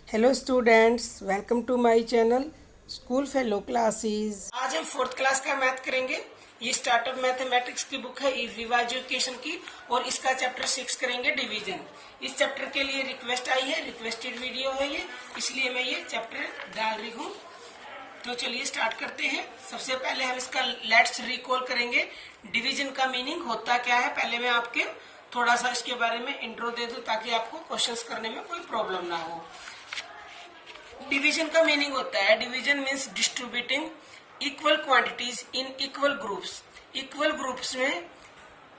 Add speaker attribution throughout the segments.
Speaker 1: Hello students, welcome to my channel school fellow classes. आज हम fourth class का math करेंगे। ये स्टार्टअप मैथमेटिक्स की बुक है रिवाइज एजुकेशन की और इसका चैप्टर 6 करेंगे डिवीजन। इस चैप्टर के लिए रिक्वेस्ट आई है, रिक्वेस्टेड वीडियो है ये, इसलिए मैं ये चैप्टर डाल रही हूँ। तो चलिए स्टार्ट करते हैं। सबसे पहले हम इसका लेट्स रिकॉल करेंगे। डिवीजन का मीनिंग होता क्या है, पहले मैं आपके थोड़ा सा इसके बारे में इंट्रो दे दूं ताकि आपको क्वेश्चंस करने में कोई प्रॉब्लम ना हो। डिवीजन का मीनिंग होता है, division means distributing equal quantities in equal groups. Equal groups में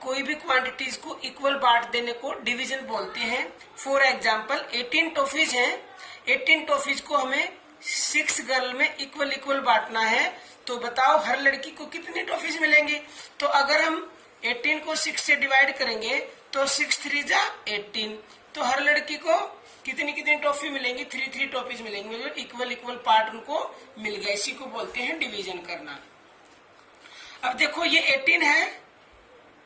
Speaker 1: कोई भी क्वांटिटीज को इक्वल बांट देने को डिवीजन बोलते हैं। फॉर एग्जाम्पल 18 टॉफीज हैं, 18 टॉफीज को हमें 6 गर्ल में इक्वल इक्वल बांटना है। तो बताओ हर लड़की को कितनी टॉफीज मिलेंगी। तो अगर हम 18 को 6 से डिवाइड करेंगे तो 6 3 जा 18, तो हर लड़की को कितनी कितनी टॉफी मिलेंगी, 3 टॉफीज मिलेंगी, मतलब इक्वल इक्वल पार्ट उनको मिल गया। इसी को बोलते हैं डिवीजन करना। अब देखो ये 18 है,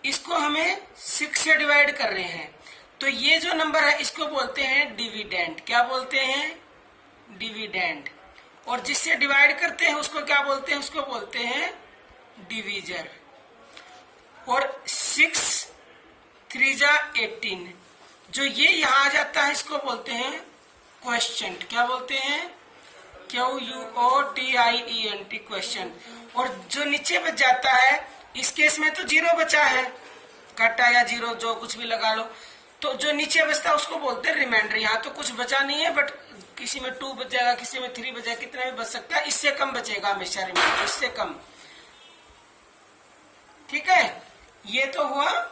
Speaker 1: इसको हमें 6 से डिवाइड कर रहे हैं, तो ये जो नंबर है इसको बोलते हैं डिविडेंड। क्या बोलते हैं? डिविडेंड। और जिससे डिवाइड करते हैं उसको क्या बोलते हैं? उसको बोलते हैं डिवीजर। और 6 3 जा 18, जो ये यहाँ आ जाता है इसको बोलते हैं क्वेश्चन। क्या बोलते हैं? QUOTIENT, question. और जो नीचे बच जाता है, इस केस में तो 0 बचा है, कटा या 0 जो कुछ भी लगा लो, तो जो नीचे बचता है उसको बोलते हैं रिमाइंडर। यहाँ तो कुछ बचा नहीं है, बट किसी में 2 बच जाएगा, किसी में 3 बच जाएगा, कितना भी बच सकता है, इससे कम बचेगा हमेशा रिमाइंडर, इससे कम। ठीक है, ये तो हुआ।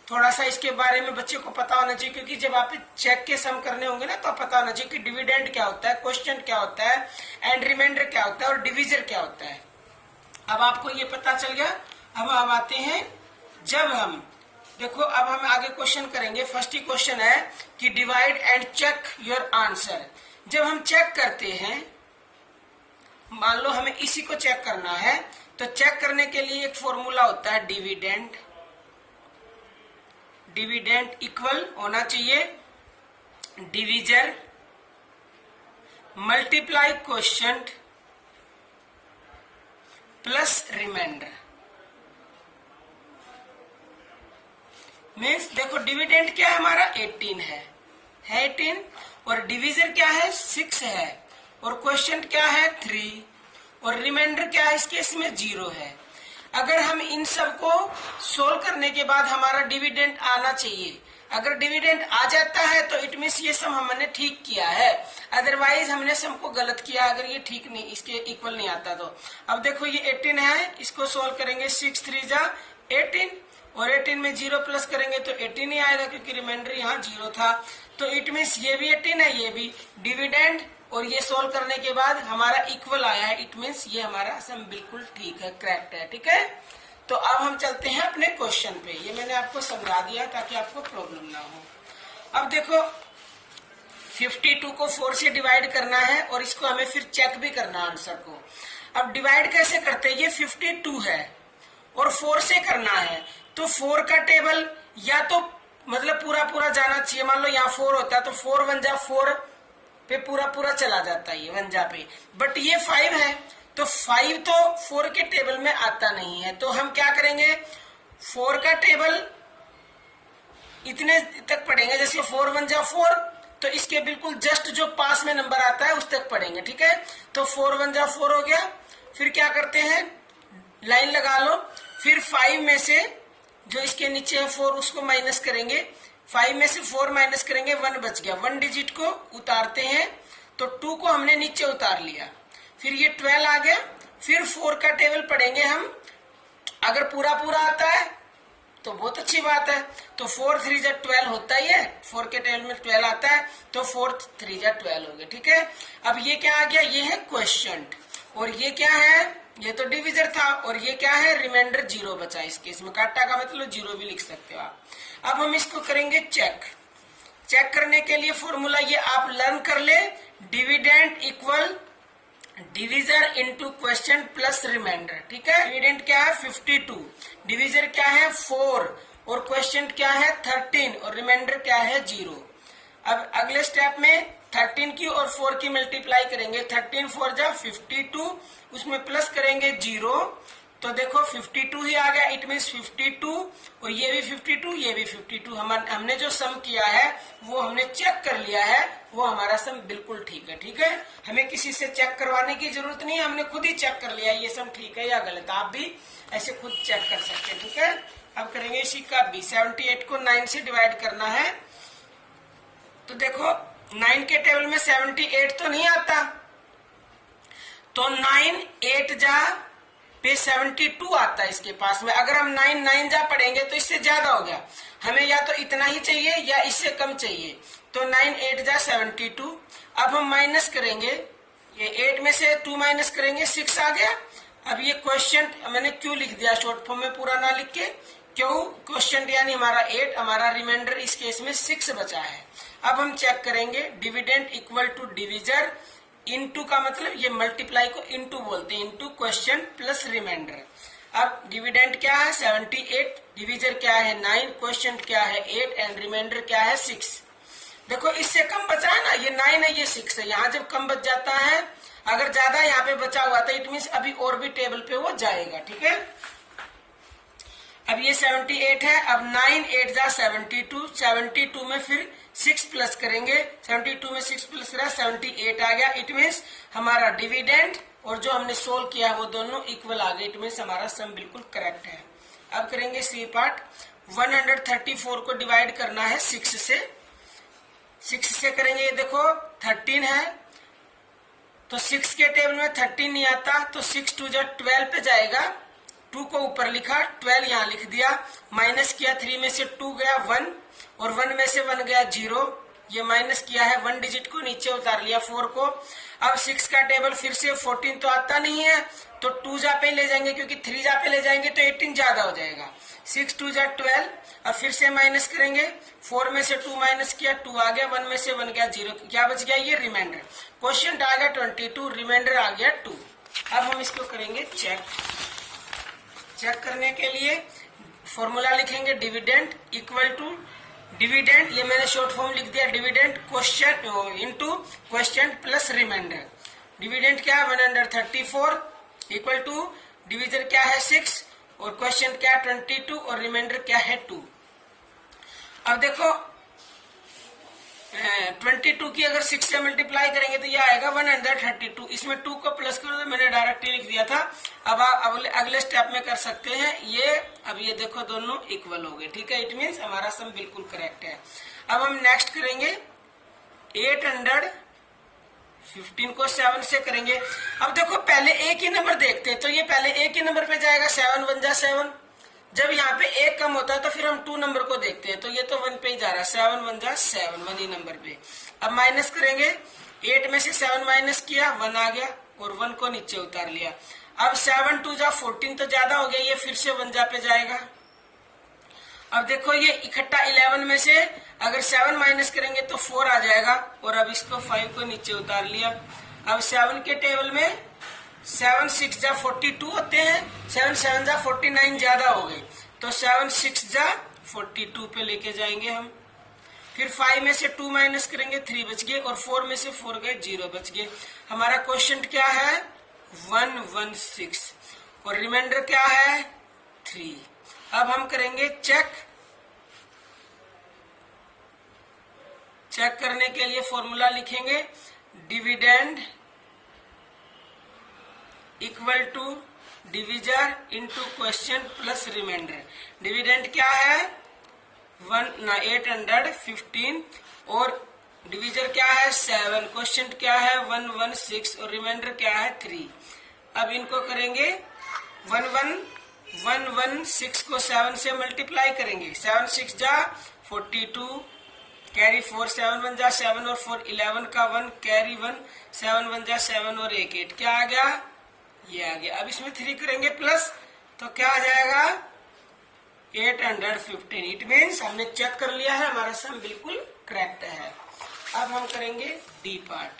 Speaker 1: थोड़ा सा इसके बारे में बच्चे को पता होना चाहिए, क्योंकि जब आप चेक के सम करने होंगे ना तो पता होना चाहिए कि डिविडेंड क्या होता है, क्वेश्चन क्या होता है, एंड रिमाइंडर क्या होता है और डिविजर क्या होता है। अब आपको ये पता चल गया। अब हम आते हैं, जब हम देखो, अब हम आगे क्वेश्चन करेंगे। फर्स्ट ही क्वेश्चन है कि divide and check your answer. जब हम चेक करते हैं, मान लो हमें इसी को चेक करना है, तो चेक करने के लिए एक फॉर्मूला होता है डिविडेंड। डिविडेंड इक्वल होना चाहिए divisor multiply quotient plus remainder. Means देखो डिविडेंड क्या है हमारा 18 है 18, और डिवीजर क्या है 6 है, और क्वोशिएंट क्या है 3, और रिमाइंडर क्या है, इस केस में 0 है। अगर हम इन सब को सोल्व करने के बाद हमारा डिविडेंड आना चाहिए। अगर डिविडेंड आ जाता है तो इट मीन्स ये सम हमने ठीक किया है, अदरवाइज हमने सम को गलत किया अगर ये ठीक नहीं, इसके इक्वल नहीं आता तो। अब देखो ये 18 है, इसको सोल्व करेंगे 6 3 जा 18, और 18 में 0 प्लस करेंगे तो 18 ही आएगा, क्योंकि रिमाइंडर यहाँ 0 था। तो इट मीन्स ये भी 18 है, ये भी डिविडेंड, और ये सोल्व करने के बाद हमारा इक्वल आया है। इट मीन्स ये हमारा सम बिल्कुल ठीक है, करेक्ट है। ठीक है, तो अब हम चलते हैं अपने क्वेश्चन पे। ये मैंने आपको समझा दिया ताकि आपको प्रॉब्लम ना हो। अब देखो 52 को 4 से डिवाइड करना है, और इसको हमें फिर चेक भी करना है आंसर को। अब डिवाइड कैसे करते हैं? ये 52 है और 4 से करना है, तो 4 का टेबल या तो मतलब पूरा पूरा जाना चाहिए। मान लो यहाँ 4 होता है तो 4 1 जा 4 पे पूरा पूरा चला जाता है, ये 1 जा पे, बट ये 5 है तो 5 तो 4 के टेबल में आता नहीं है। तो हम क्या करेंगे, 4 का टेबल इतने तक पढ़ेंगे, जैसे 4 1 जा 4, तो इसके बिल्कुल जस्ट जो पास में नंबर आता है उस तक पढ़ेंगे। ठीक है, तो 4 1 जा 4 हो गया। फिर क्या करते हैं, लाइन लगा लो, फिर 5 में से जो इसके नीचे है 4 उसको माइनस करेंगे, 5 में से 4 माइनस करेंगे, 1 बच गया, 1 डिजिट को उतारते हैं, तो 2 को हमने नीचे उतार लिया, फिर ये 12 आ गया। फिर 4 का टेबल पढ़ेंगे हम, अगर पूरा पूरा आता है तो बहुत अच्छी बात है, तो 4 3 जा 12 होता ही है, 4 के टेबल में 12 आता है, तो 4 3 जा 12 हो गया। ठीक है, अब ये क्या आ गया, ये है क्वोशिएंट, और ये क्या है, ये तो डिवीजर था, और ये क्या है, रिमाइंडर 0 बचा। इस केस में काटा का मतलब 0 भी लिख सकते हो आप। अब हम इसको करेंगे चेक। चेक करने के लिए फॉर्मूला ये आप लर्न कर ले, dividend equal divisor into quotient plus remainder. ठीक है, डिविडेंड क्या है 52, डिवीजर क्या है 4, और क्वोशिएंट क्या है 13, और रिमाइंडर क्या है 0। अब अगले स्टेप में 13 की और 4 की मल्टीप्लाई करेंगे, 13 4 जा 52, उसमें प्लस करेंगे 0, तो देखो 52 ही आ गया। इट मीन्स 52 और ये भी 52, ये भी 52। हमने जो सम किया है वो हमने चेक कर लिया है, वो हमारा सम बिल्कुल ठीक है। ठीक है, हमें किसी से चेक करवाने की जरूरत नहीं है, हमने खुद ही चेक कर लिया ये सम ठीक है या गलत। आप भी ऐसे खुद चेक कर सकते हैं। ठीक है, अब करेंगे इसी का बी। 78 को 9 से डिवाइड करना है, तो देखो 9 के टेबल में 78 तो नहीं आता, तो 9 8 जा पे 72 आता है इसके पास में। अगर हम 9 9 जा पढ़ेंगे तो इससे ज्यादा हो गया, हमें या तो इतना ही चाहिए या इससे कम चाहिए, तो 9 8 जा 72। अब हम माइनस करेंगे, ये 8 में से 2 माइनस करेंगे, 6 आ गया। अब ये क्वेश्चन मैंने क्यों लिख दिया शॉर्ट फॉर्म में, पूरा ना लिख के, क्यों क्वेश्चन यानी हमारा 8, हमारा रिमाइंडर इस केस में 6 बचा है। अब हम चेक करेंगे dividend equal to divisor, into का मतलब ये मल्टीप्लाई को इनटू बोलते हैं, इनटू क्वेश्चन प्लस रिमाइंडर। अब डिविडेंड क्या है 78, डिविजर क्या है 9, क्वेश्चन क्या है 8 एंड रिमाइंडर क्या है 6। देखो इससे कम बचा है ना, ये 9 है ये 6 है, यहाँ जब कम बच जाता है, अगर ज्यादा यहाँ पे बचा हुआ था इट मीन्स अभी और भी टेबल पे वो जाएगा। ठीक है, अब ये 78 है, अब 9 8 जा 72, 72 में फिर 6 प्लस करेंगे, 72 में 6 प्लस करा 78 आ गया। इट मीन्स हमारा डिविडेंड और जो हमने सोल्व किया वो दोनों इक्वल आ गए, इट मीन्स हमारा सम बिल्कुल करेक्ट है। अब करेंगे सी पार्ट। 134 को डिवाइड करना है 6 से, 6 से करेंगे, ये देखो 13 है, तो 6 के टेबल में 13 नहीं आता, तो 6 2 जा 12 पे जाएगा, 2 को ऊपर लिखा, 12 यहाँ लिख दिया, माइनस किया, 3 में से 2 गया 1 और 1 में से 1 गया 0, ये माइनस किया है, 1 डिजिट को नीचे उतार लिया 4 को। अब 6 का टेबल फिर से 14 तो आता नहीं है, तो 2 जा पे ले जाएंगे, क्योंकि 3 जा पे ले जाएंगे तो 18 ज्यादा हो जाएगा, 6 2 जा 12। अब फिर से माइनस करेंगे, 4 में से 2 माइनस किया, 2 आ गया, 1 में से 1 गया 0, क्या बच गया ये रिमाइंडर। क्वेश्चन आ गया 22, रिमाइंडर आ गया 2। अब हम इसको करेंगे चेक। चेक करने के लिए फॉर्मूला लिखेंगे डिविडेंड इक्वल टू डिविडेंड, ये मैंने शॉर्ट फॉर्म लिख दिया, dividend question into question plus remainder. Dividend क्या है 134 इक्वल टू डिविजर क्या है 6 और क्वेश्चन क्या है 22 और रिमाइंडर क्या है 2। अब देखो 22 की अगर 6 से मल्टीप्लाई करेंगे तो ये आएगा 132, इसमें 2 को प्लस करो, तो मैंने डायरेक्ट लिख दिया था। अब आप अगले स्टेप में कर सकते हैं ये। अब ये देखो दोनों इक्वल हो गए। ठीक है, इट मीन्स हमारा सम बिल्कुल करेक्ट है। अब हम नेक्स्ट करेंगे 815 को 7 से करेंगे। अब देखो पहले एक ही नंबर देखते हैं, तो ये पहले एक ही नंबर पे जाएगा, 7 1 जा 7। जब यहाँ पे एक कम होता है तो फिर हम 2 नंबर को देखते हैं, तो ये तो 1 पे ही जा रहा है, 7 1 जा 7, 1 ही नंबर पे। अब माइनस करेंगे, 8 में से 7 माइनस किया, 1 आ गया और 1 को नीचे उतार लिया। अब 7 2 जा 14 तो ज्यादा हो गया, ये फिर से 1 जा पे जाएगा। अब देखो ये इकट्ठा 11 में से अगर 7 माइनस करेंगे तो 4 आ जाएगा, और अब इसको 5 को नीचे उतार लिया। अब 7 के टेबल में 7 6 जा 42 होते हैं, 7 7 जा 49 ज्यादा हो गए, तो 7 6 जा 42 पे लेके जाएंगे हम। फिर 5 में से 2 माइनस करेंगे, 3 बच गए, और 4 में से 4 गए, 0 बच गए। हमारा क्वेश्चन क्या है 116 और रिमाइंडर क्या है 3। अब हम करेंगे चेक। चेक करने के लिए फॉर्मूला लिखेंगे dividend equal to divisor into question plus remainder. Dividend क्या है 815 और डिविजर क्या है 7, क्वेश्चन क्या है 116 और रिमाइंडर क्या है 3। अब इनको करेंगे 116 को 7 से मल्टीप्लाई करेंगे, 7 6 जा 42 कैरी 4, 7 1 जा 7 और 4 11 का 1 कैरी 1, 7 1 जा 7 और 1 8, क्या आ गया ये आ गया। अब इसमें 3 करेंगे प्लस, तो क्या आ जाएगा 815। इट मीन्स हमने चेक कर लिया है, हमारा सम बिल्कुल करेक्ट है। अब हम करेंगे डी पार्ट,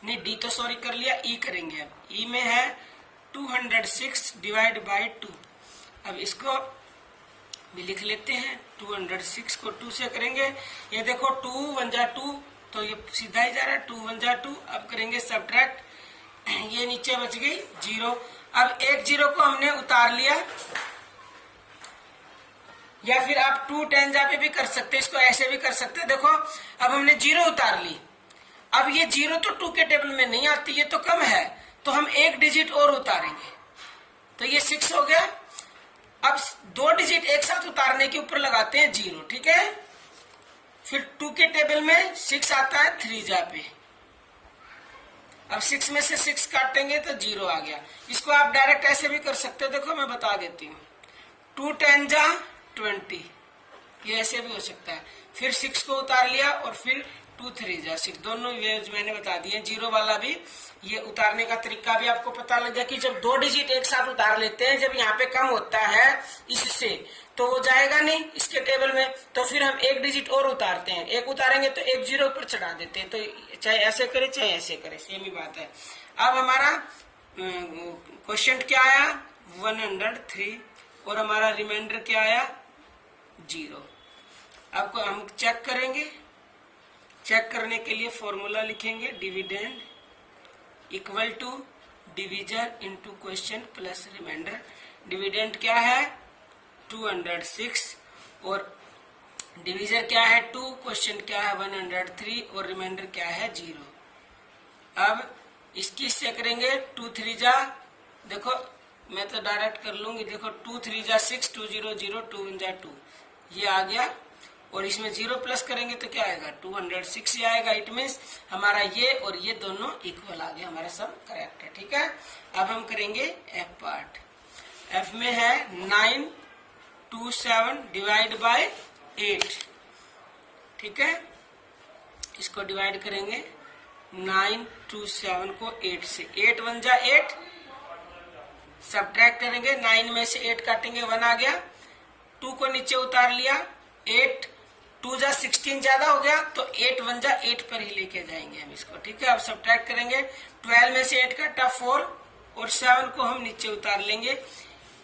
Speaker 1: नहीं डी तो सॉरी कर लिया, ई करेंगे। अब ई में है 206 डिवाइड बाय 2। अब इसको भी लिख लेते हैं, 206 को 2 से करेंगे। ये देखो 2 1 जा 2, तो ये सीधा ही जा रहा है, 2 1 जा 2। अब करेंगे सब्ट्रैक्ट, ये नीचे बच गई 0। अब एक 0 को हमने उतार लिया, या फिर आप 2 10 जा पे भी कर सकते हैं, इसको ऐसे भी कर सकते हैं। देखो अब हमने 0 उतार ली, अब ये 0 तो 2 के टेबल में नहीं आती, ये तो कम है, तो हम एक डिजिट और उतारेंगे, तो ये 6 हो गया। अब 2 डिजिट एक साथ उतारने के ऊपर लगाते हैं 0, ठीक है। फिर 2 के टेबल में 6 आता है 3 जा पे, अब 6 में से 6 काटेंगे तो 0 आ गया। इसको आप डायरेक्ट ऐसे भी कर सकते हो, देखो मैं बता देती हूँ। 2 10 जा 20, ये ऐसे भी हो सकता है। फिर 6 को उतार लिया और फिर 2 3 जा 6, दोनों वेव्स मैंने बता दिए। 0 वाला भी, ये उतारने का तरीका भी आपको पता लग गया कि जब 2 डिजिट एक साथ उतार लेते हैं, जब यहाँ पे कम होता है इससे, तो वो जाएगा नहीं इसके टेबल में, तो फिर हम एक डिजिट और उतारते हैं। एक उतारेंगे तो एक 0 ऊपर चढ़ा देते हैं, तो चाहे ऐसे करे चाहे ऐसे करे, सेम ही बात है। अब हमारा क्वेश्चन क्या आया 103, और हमारा रिमाइंडर क्या आया 0। अब हम चेक करेंगे, चेक करने के लिए फॉर्मूला लिखेंगे, dividend equal to divisor into question plus remainder. Dividend क्या है 206, और डिविजर क्या है 2, क्वेश्चन क्या है 103, और रिमाइंडर क्या है 0। अब इसकी से करेंगे 2 3 जा, देखो मैं तो डायरेक्ट कर लूंगी, देखो 2 3 जा 6, 2 0 0, 2 1 जा 2, ये आ गया। और इसमें 0 प्लस करेंगे तो क्या आएगा 206 ही आएगा। इट मीन्स हमारा ये और ये दोनों इक्वल आ गया, हमारा सब करेक्ट है, ठीक है। अब हम करेंगे एफ पार्ट। एफ में है 9 2 7 डिवाइड बाय 8, ठीक है। इसको डिवाइड करेंगे 9 2 7 को 8 से, 8 1 जा 8, सब्ट्रैक्ट करेंगे, 9 में से 8 काटेंगे 1 आ गया। 2 को नीचे उतार लिया, 8 2 जा 16 ज्यादा हो गया, तो 8 1 जा 8 पर ही लेके जाएंगे हम इसको, ठीक है। अब सब्ट्रैक्ट करेंगे, 12 में से 8 काटा 4, और 7 को हम नीचे उतार लेंगे।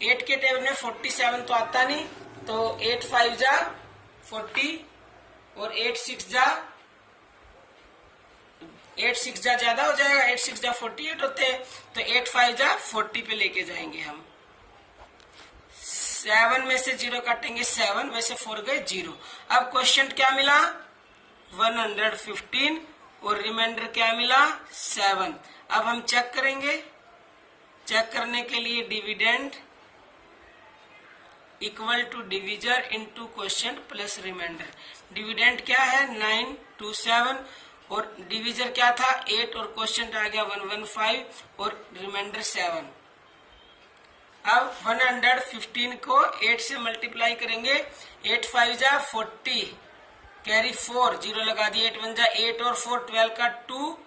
Speaker 1: 8 के टेबल में 47 तो आता नहीं, तो 8 5 जा 40, और 8 6 जा ज्यादा हो जाएगा, 8 6 जा 48 होते हैं, तो 8 5 जा 40 पे लेके जाएंगे हम। 7 में से 0 काटेंगे 7 में से 4 गए 0। अब क्वेश्चन क्या मिला 115, और रिमाइंडर क्या मिला 7। अब हम चेक करेंगे, चेक करने के लिए dividend equal to divisor into question plus remainder. Dividend क्या है 9 2 7, और डिविजर क्या था 8, और क्वेश्चन आ गया 115, और रिमाइंडर 7। अब 115 को 8 से मल्टीप्लाई करेंगे, 8 5 जा 40, कैरी 4, 0 लगा दिया, 8 1 जा 8 और 4 12 का 2,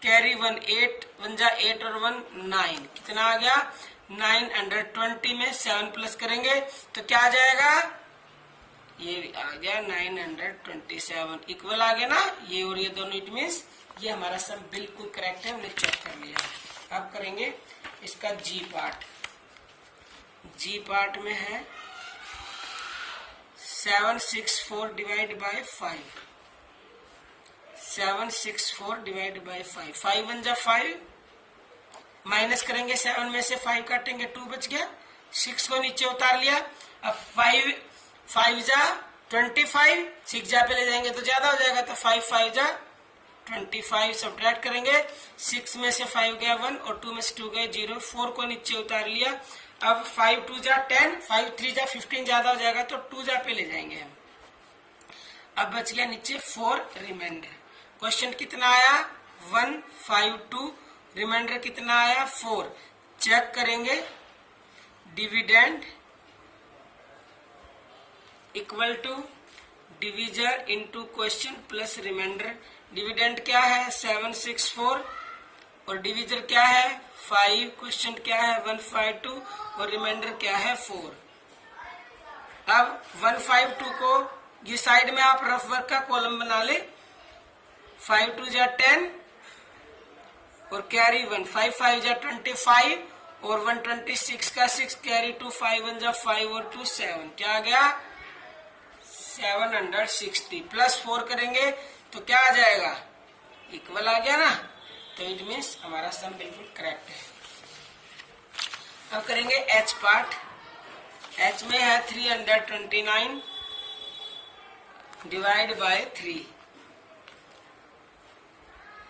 Speaker 1: कैरी 1 8 1 जा 8 और 1 9, कितना आ गया 920 में 7 प्लस करेंगे तो क्या आ जाएगा, ये आ गया 927, इक्वल आ गया ना ये और ये दोनों। इट मीन्स ये हमारा सब बिल्कुल करेक्ट है, हमने चेक कर लिया। अब करेंगे इसका जी पार्ट। जी पार्ट में है 764 डिवाइड बाय 5, 764 डिवाइड बाय 5, 5 1 जा 5, माइनस करेंगे 7 में से 5 काटेंगे 2 बच गया, 6 को नीचे उतार लिया। अब 5 जा 25, 6 जा पे ले जाएंगे तो ज्यादा हो जाएगा, तो 5 5 जा 25, सब्ट्रैक्ट करेंगे, 6 में से 5 गया 1 और 2 में से 2 गए 0, 4 को नीचे उतार लिया। अब 5 2 जा 10, 5 3 जा 15 ज्यादा हो जाएगा तो 2 जा पे ले जाएंगे हम। अब बच गया नीचे 4 रिमाइंडर। क्वेश्चन कितना आया 152, रिमाइंडर कितना आया 4। चेक करेंगे, dividend equal to divisor into question plus remainder. Dividend क्या है 764 और डिविजर क्या है 5, क्वेश्चन क्या है 152 और रिमाइंडर क्या है 4। अब 152 को ये साइड में आप रफ वर्क का कॉलम बना ले, 5 2 जा 10 और कैरी 1, 5 5 जा 25 और 126 का 6 कैरी 2, 5 1 जा 5 और 2 7, क्या आ गया 760 प्लस 4 करेंगे तो क्या आ जाएगा, इक्वल आ गया ना, तो इट मीन्स हमारा सम बिल्कुल करेक्ट है। अब करेंगे एच पार्ट। एच में है 329 डिवाइड बाय 3।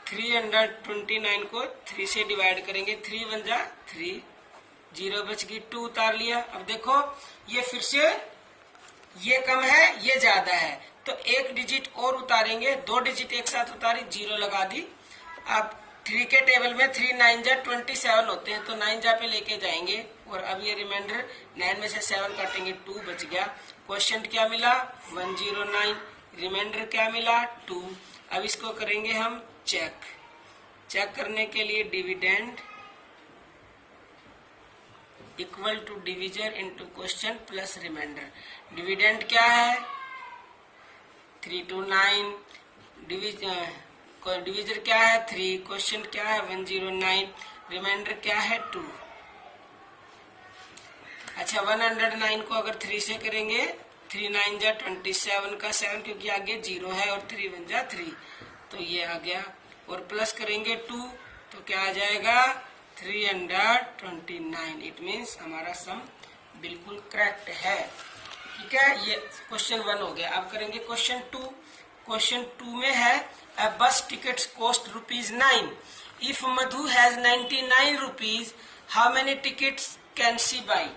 Speaker 1: 329 को 3 से डिवाइड करेंगे, 3 वन जा 3, 0 बच गई, 2 उतार लिया। अब देखो ये फिर से ये कम है ये ज्यादा है, तो एक डिजिट और उतारेंगे, 2 डिजिट एक साथ उतारी, 0 लगा दी। अब 3 के टेबल में 3 9 जा 27 होते हैं, तो 9 जा पे लेके जाएंगे, और अब ये रिमाइंडर 9 में से 7 काटेंगे, 2 बच गया। क्वेश्चन क्या मिला, 109, रिमाइंडर क्या मिला, 2। अब इसको करेंगे हम चेक। चेक करने के लिए dividend equal to divisor into question plus remainder. Dividend क्या है 329, डिविजर क्या है 3, क्वेश्चन क्या है 109, रिमाइंडर क्या है 2। अच्छा 109 को अगर 3 से करेंगे, 3 9 जा 27 का 7, क्योंकि आगे 0 है, और 3 1 जा 3, तो ये आ गया। और प्लस करेंगे 2, तो क्या आ जाएगा 329। इट मीन्स हमारा सम बिल्कुल करेक्ट है। ठीक है, ये क्वेश्चन 1 हो गया। अब करेंगे क्वेश्चन 2। क्वेश्चन 2 में है a bus tickets cost ₹9। If Madhu has 99 rupees, how many tickets can she buy.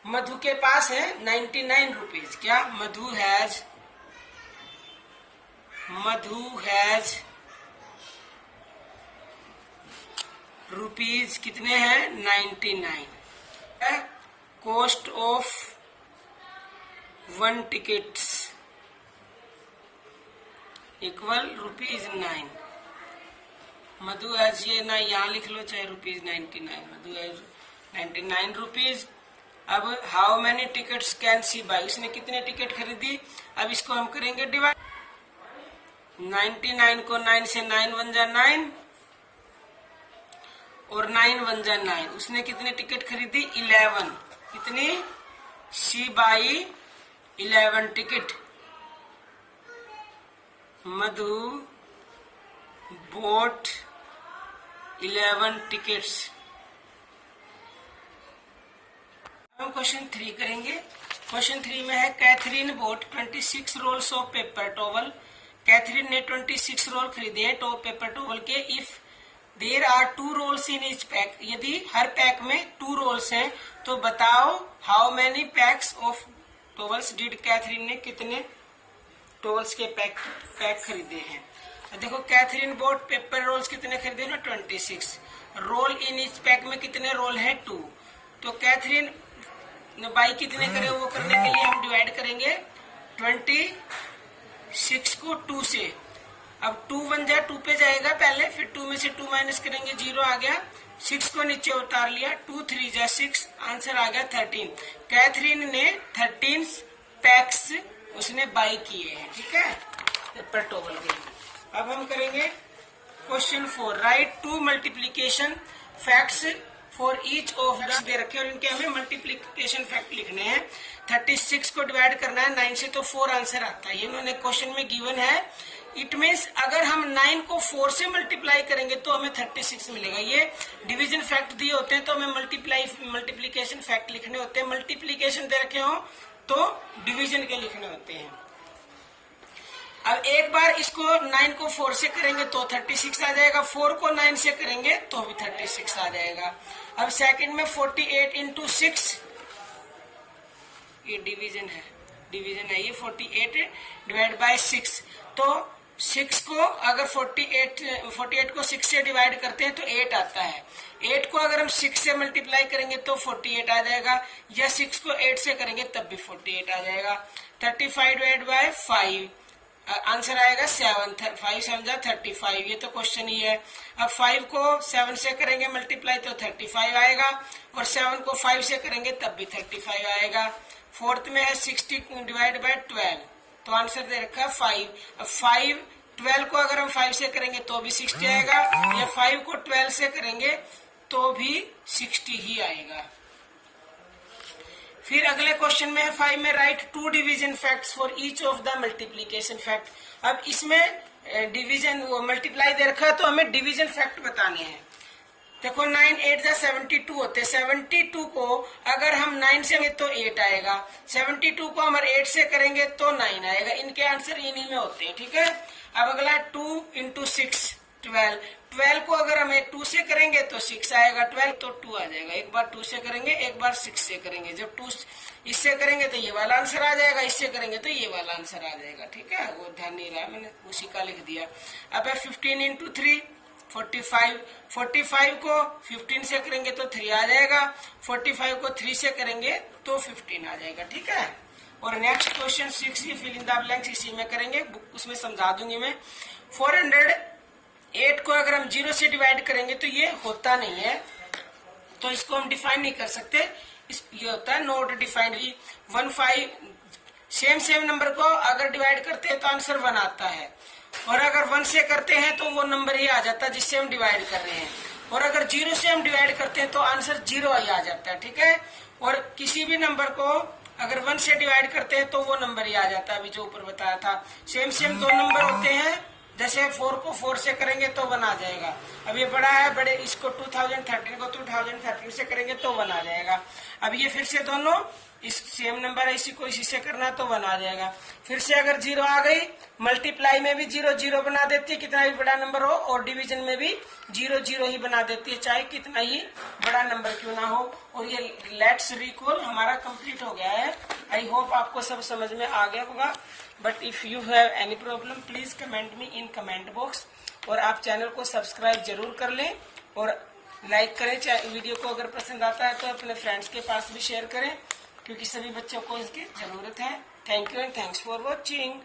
Speaker 1: Madhu के पास है 99 रुपीज। क्या मधु हैज रुपीज कितने हैं 99। Cost of 1 tickets equal ₹9। Madhu has, ये ना यहाँ लिख लो चाहे ₹99, मधु हैज 99 रुपीज। अब how many tickets can see by, उसने कितने टिकट खरीदी। अब इसको हम करेंगे डिवाइड। 99 को 9 से 9 वन जा 9, और 9 वन जा 9, उसने कितने टिकट खरीदी 11। कितनी, सी बाई 11 टिकट। Madhu bought 11 tickets. हम क्वेश्चन 3 करेंगे। क्वेश्चन 3 में है Catherine bought 26 rolls of paper towel. Catherine ने 26 रोल खरीदे हैं पेपर टॉवल के। If there are 2 rolls in each pack, यदि हर पैक में 2 रोल्स हैं, तो बताओ how many packs of towels did Catherine ने, कितने टॉवल्स के पैक खरीदे हैं। देखो कैथरीन बोट पेपर रोल्स कितने खरीदे ना 26, रोल इन ईच पैक में कितने रोल हैं 2, तो कैथरीन बाई कितने करे, वो करने के लिए हम डिवाइड करेंगे 26 को 2 से। अब 2 वन जा 2 पे जाएगा पहले, फिर 2 में से 2 माइनस करेंगे, 0 आ गया। 6 को नीचे उतार लिया, 2 3 जा 6, आंसर आ गया 13। कैथरीन ने 13 पैक्स उसने बाई किए हैं। ठीक है, पेपर टॉवल के। अब हम करेंगे question 4। Right 2 multiplication facts for each of the they रखे, और इनके हमें मल्टीप्लीकेशन फैक्ट लिखने हैं। 36 को डिवाइड करना है 9 से, तो 4 आंसर आता है। ये इन्होंने क्वेश्चन में गिवन है। इट मीन्स अगर हम 9 को 4 से मल्टीप्लाई करेंगे तो हमें 36 मिलेगा। ये डिवीजन फैक्ट दिए होते हैं, तो हमें मल्टीप्लीकेशन फैक्ट लिखने होते हैं। मल्टीप्लीकेशन दे रखे हो तो डिवीजन के लिखने होते हैं। अब एक बार इसको 9 को 4 से करेंगे तो 36 आ जाएगा, 4 को 9 से करेंगे तो भी 36 आ जाएगा। अब सेकंड में 48 इंटू 6, ये डिवीजन है ये 48 डिवाइड बाय 6, तो 6 को अगर 48 को 6 से डिवाइड करते हैं तो 8 आता है। 8 को अगर हम 6 से मल्टीप्लाई करेंगे तो 48 आ जाएगा, या 6 को 8 से करेंगे तब भी 48 आ जाएगा। 35 डिवाइड बाय 5, आंसर आएगा 7, 5 7 जा 35। ये तो क्वेश्चन ही है। अब 5 को 7 से करेंगे मल्टीप्लाई तो 35 आएगा, और 7 को 5 से करेंगे तब भी 35 आएगा। फोर्थ में है 60 डिवाइड बाय 12, तो आंसर दे रखा है 5। अब 12 को अगर हम 5 से करेंगे तो भी 60 आएगा, या 5 को 12 से करेंगे तो भी 60 ही आएगा। फिर अगले क्वेश्चन में है 5 में right 2 division facts for each of the multiplication fact. अब इसमें डिवीजन वो मल्टीप्लाई दे रखा है तो हमें डिवीजन फैक्ट बताने हैं। देखो 9 8 जा 72 होते हैं। 72 को अगर हम 9 से तो 8 आएगा, 72 को हम 8 से करेंगे तो 9 आएगा। इनके आंसर इन्हीं में होते हैं, ठीक है। अब अगला 2 इंटू 6 12। 12 को अगर हम 2 से करेंगे तो 6 आएगा, 12 तो 2 आ जाएगा। एक बार 2 से करेंगे, एक बार 6 से करेंगे। जब 2 इससे करेंगे तो ये वाला आंसर आ जाएगा, इससे करेंगे तो ये वाला आंसर आ जाएगा, ठीक है। वो ध्यान नहीं रहा, मैंने उसी का लिख दिया। अब 15 इंटू 3 45। 45 को 15 से करेंगे तो 3 आ जाएगा, 45 को 3 से करेंगे तो 15 आ जाएगा, ठीक है। और नेक्स्ट क्वेश्चन 6 ये फिल इन द ब्लैंक्स इसी में करेंगे, उसमें समझा दूंगी मैं। 408 को अगर हम 0 से डिवाइड करेंगे तो ये होता नहीं है, तो इसको हम डिफाइन नहीं कर सकते। ये होता है नॉट डिफाइंड। 15 सेम नंबर को अगर डिवाइड करते हैं तो आंसर 1 आता है, और अगर 1 से करते हैं तो वो नंबर ही आ जाता है जिससे हम डिवाइड कर रहे हैं, और अगर 0 से हम डिवाइड करते हैं तो आंसर 0 ही आ जाता है, ठीक है। और किसी भी नंबर को अगर 1 से डिवाइड करते हैं तो वो नंबर ही आ जाता है, अभी जो ऊपर बताया था। सेम 2 नंबर होते हैं, जैसे 4 को 4 से करेंगे तो 1 आ जाएगा। अब ये बड़ा है, बड़े इसको 2013 को 2013 से करेंगे तो 1 आ जाएगा। अब ये फिर से दोनों इस सेम नंबर है, इसी को इसी से करना तो 1 आ जाएगा। फिर से अगर 0 आ गई, मल्टीप्लाई में भी 0 0 बना देती है, कितना भी बड़ा नंबर हो, और डिवीजन में भी 0 0 ही बना देती है, चाहे कितना ही बड़ा नंबर क्यों ना हो। और ये लेट्स रिकॉल हमारा कंप्लीट हो गया है। आई होप आपको सब समझ में आ गया होगा। But if you have any problem please comment me in comment box. और आप चैनल को सब्सक्राइब जरूर कर लें और लाइक करें। वीडियो को अगर पसंद आता है तो अपने फ्रेंड्स के पास भी शेयर करें, क्योंकि सभी बच्चों को इसकी जरूरत है। Thank you and thanks for watching.